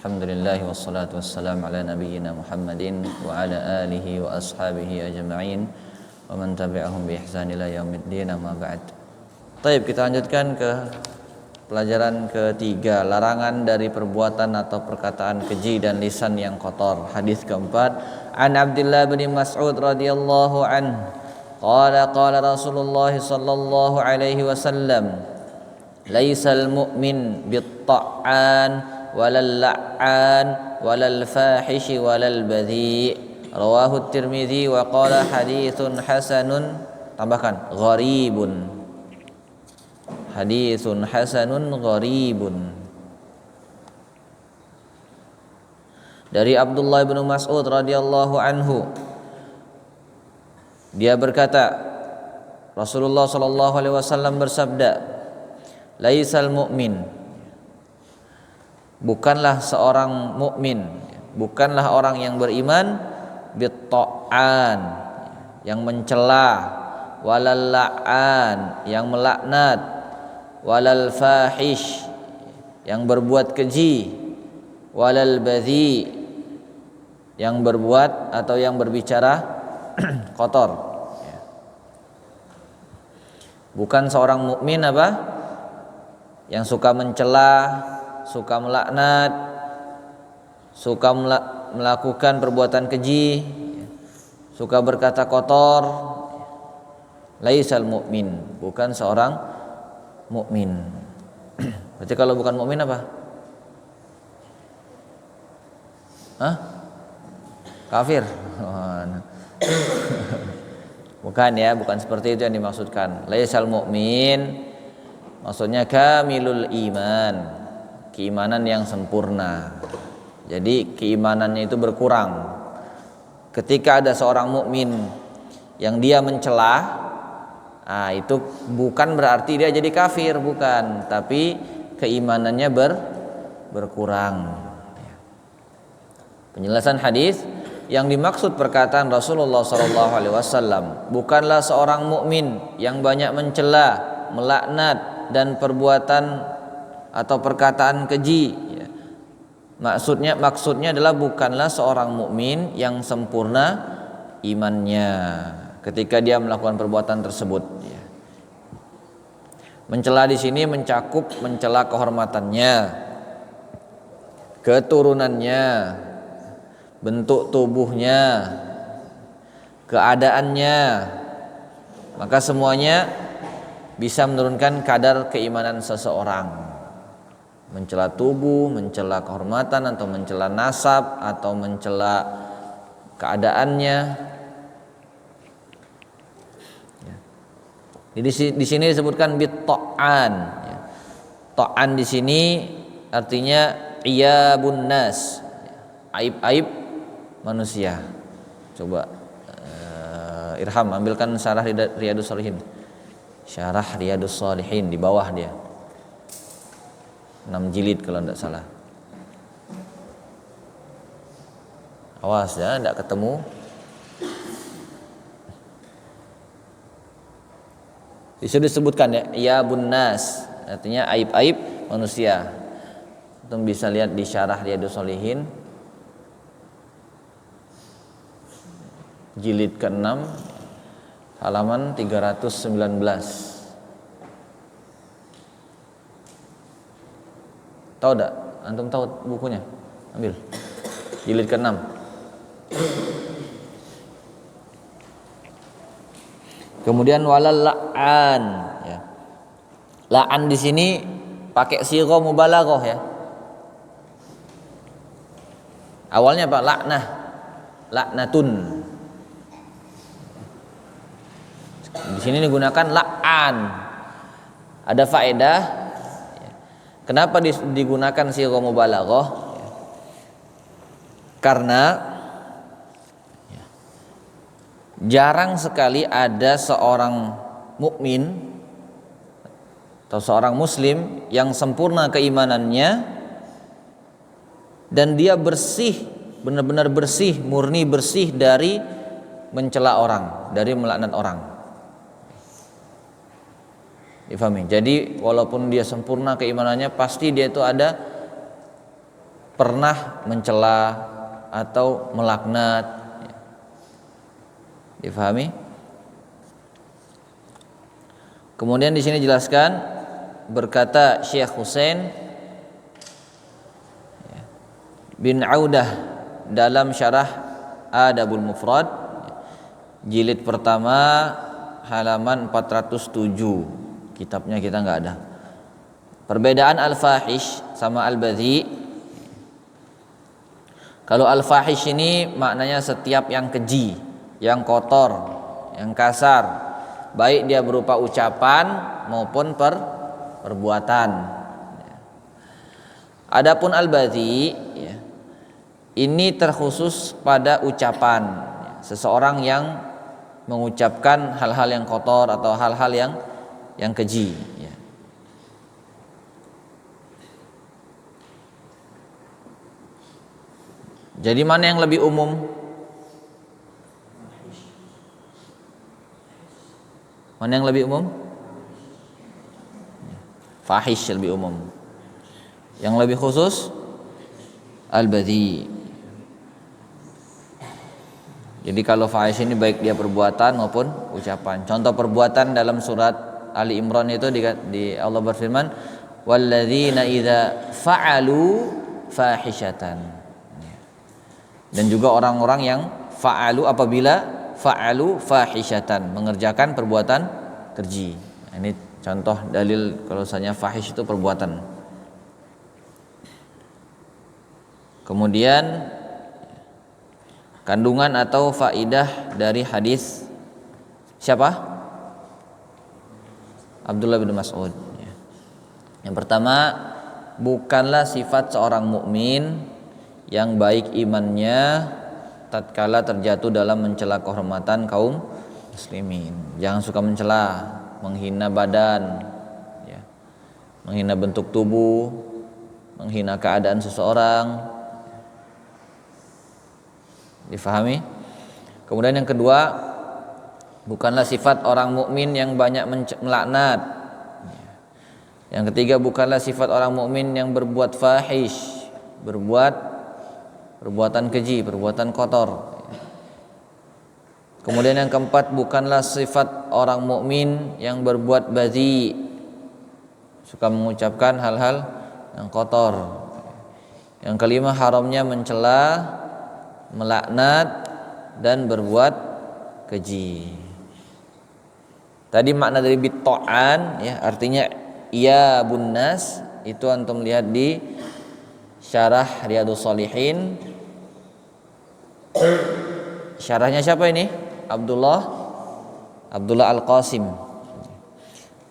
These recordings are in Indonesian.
Alhamdulillah wassalatu wassalamu ala nabiyyina Muhammadin wa ala alihi wa ashabihi ajma'in wa man tabi'ahum bi ihsan ila yaumiddin, amma ba'd. Baik, kita lanjutkan ke pelajaran ketiga, larangan dari perbuatan atau perkataan keji dan lisan yang kotor. Hadis keempat, an Abdullah bin Mas'ud radhiyallahu anhu qala Rasulullah sallallahu alaihi wasallam, laisal mu'min bit-ta'an walal la'an walal fahishi walal badhi. Rawahu Tirmidzi wa qala haditsun hasanun, tambahkan gharibun, haditsun hasanun gharibun. Dari Abdullah bin Mas'ud radhiyallahu anhu, dia berkata, Rasulullah sallallahu alaihi wasallam bersabda, laisal mu'min, bukanlah seorang mukmin, bukanlah orang yang beriman, bit-ta'an, yang mencela, walal la'an, yang melaknat, walal fahish, yang berbuat keji, walal badhi, yang berbuat atau yang berbicara kotor. Bukan seorang mukmin apa? Yang suka mencela, suka melaknat, suka melakukan perbuatan keji, suka berkata kotor. Laisal mu'min, bukan seorang mukmin. Berarti kalau bukan mukmin apa? Hah? Kafir? Bukan ya, bukan seperti itu yang dimaksudkan. Laisal mu'min maksudnya kamilul iman, keimanan yang sempurna. Jadi keimanannya itu berkurang. Ketika ada seorang mukmin yang dia mencela, itu bukan berarti dia jadi kafir, bukan, tapi keimanannya berkurang. Penjelasan hadis, yang dimaksud perkataan Rasulullah SAW, bukanlah seorang mukmin yang banyak mencela, melaknat dan perbuatan atau perkataan keji. Maksudnya adalah bukanlah seorang mukmin yang sempurna imannya ketika dia melakukan perbuatan tersebut. Mencela di sini mencakup mencela kehormatannya, keturunannya, bentuk tubuhnya, keadaannya. Maka semuanya bisa menurunkan kadar keimanan seseorang. Mencela tubuh, mencela kehormatan, atau mencela nasab, atau mencela keadaannya. Di sini disebutkan bit-ta'an. Ta'an di sini artinya iyabun nas, aib-aib manusia. Coba Irham ambilkan syarah Riyadus Shalihin. Syarah Riyadus Shalihin di bawah dia. 6 jilid kalau tidak salah. Awas ya, tidak ketemu. Disitu disebutkan ya bunnas, artinya aib-aib manusia. Kita bisa lihat di syarah Riyadus Shalihin jilid ke-6 halaman 319. Tahu tak? Antum tahu bukunya? Ambil. Jilid ke-6. Kemudian walal la'an, ya. La'an di sini pakai sighah mubalaghah ya. Awalnya apa? Laknah. Laknatun. Di sini digunakan la'an. Ada faedah. Kenapa digunakan sighah mubalaghah? Karena jarang sekali ada seorang mukmin atau seorang muslim yang sempurna keimanannya dan dia bersih, benar-benar bersih, murni bersih dari mencela orang, dari melaknat orang. Difahami? Jadi walaupun dia sempurna keimanannya, pasti dia itu ada pernah mencela atau melaknat. Difahami? Kemudian di sini jelaskan, berkata Syekh Husain bin Audah dalam syarah Adabul Mufrad jilid pertama halaman 407. Kitabnya kita nggak ada. Perbedaan al-fahish sama al-badhi. Kalau al-fahish ini maknanya setiap yang keji, yang kotor, yang kasar, baik dia berupa ucapan maupun perbuatan. Adapun al-badhi, ini terkhusus pada ucapan. Seseorang yang mengucapkan hal-hal yang kotor atau hal-hal yang keji. Jadi mana yang lebih umum? Mana yang lebih umum? Fahish lebih umum. Yang lebih khusus al-badhi. Jadi kalau fahish ini baik dia perbuatan maupun ucapan. Contoh perbuatan dalam surat Ali Imran itu di Allah berfirman, walladzina idza fa'alu fahishatan. Dan juga orang-orang yang fa'alu apabila fa'alu fahishatan, mengerjakan perbuatan keji. Ini contoh dalil kalau misalnya fahish itu perbuatan. Kemudian kandungan atau faidah dari hadis siapa? Abdullah bin Mas'ud. Yang pertama, bukanlah sifat seorang mukmin yang baik imannya tatkala terjatuh dalam mencela kehormatan kaum muslimin. Jangan suka mencela, menghina badan, menghina bentuk tubuh, menghina keadaan seseorang. Difahami? Kemudian yang kedua, bukanlah sifat orang mukmin yang banyak melaknat. Yang ketiga, bukanlah sifat orang mukmin yang berbuat fahish, berbuat perbuatan keji, perbuatan kotor. Kemudian yang keempat, bukanlah sifat orang mukmin yang berbuat badhi, suka mengucapkan hal-hal yang kotor. Yang kelima, haramnya mencela, melaknat dan berbuat keji. Tadi makna dari bitta'an artinya ya bunnas, itu antum lihat di syarah Riyadhus Shalihin. Syarahnya siapa ini? Abdullah Al-Qasim.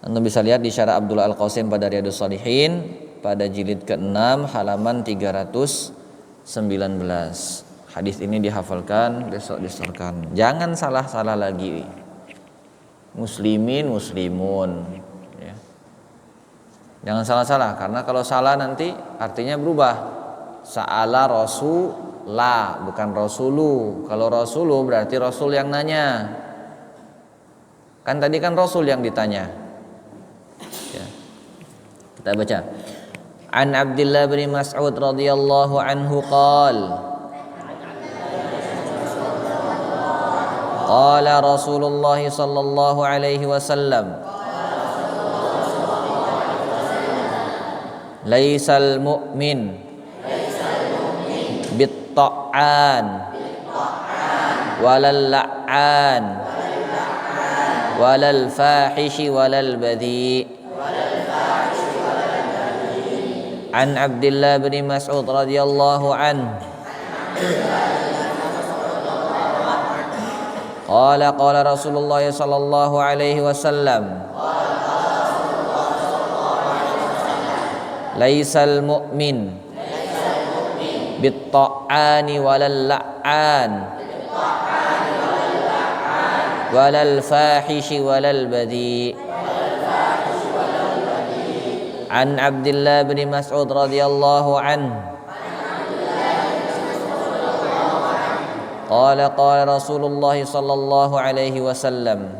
Anda bisa lihat di syarah Abdullah Al-Qasim pada Riyadhus Shalihin pada jilid ke-6 halaman 319. Hadis ini dihafalkan, besok disetorkan. Jangan salah-salah lagi. Muslimin, muslimun. Jangan salah-salah, karena kalau salah nanti artinya berubah. Sa'ala Rasulullah, bukan Rasulu. Kalau Rasulu berarti Rasul yang nanya. Kan tadi kan Rasul yang ditanya. Kita baca. An Abdullah bin Mas'ud radhiyallahu anhu qala Rasulullah sallallahu alaihi wasallam laisal mu'min bit-ta'an walal la'an walal fahishi walal badhi. An Abdullah bin Mas'ud radhiyallahu anhu qala Rasulullah sallallahu alaihi wasallam laisal mu'min bit-ta'ani walal la'an walal fahishi walal badhi. An Abdullah bin Mas'ud radhiyallahu anhu qala Rasulullah sallallahu alaihi wasallam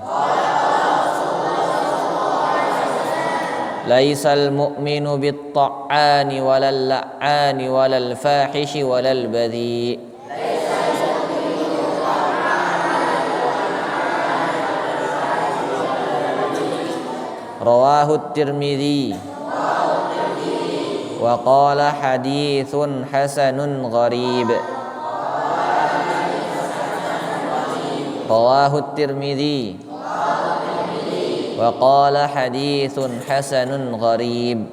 Laisal mu'minu bit-ta'ani walal la'ani walal fahishi walal badhi. Rawahu Tirmidzi wa qala haditsun hasanun gharib. Rawahu Tirmidzi wa qala haditsun hasanun gharib.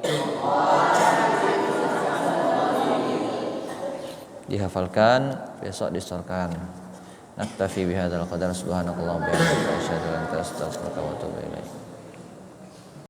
Dihafalkan, besok disetorkan. Naktafi bihadzal qadar, subhanakallahumma wa bihamdika asyhadu an la ilaha illa anta astaghfiruka wa atubu ilaik.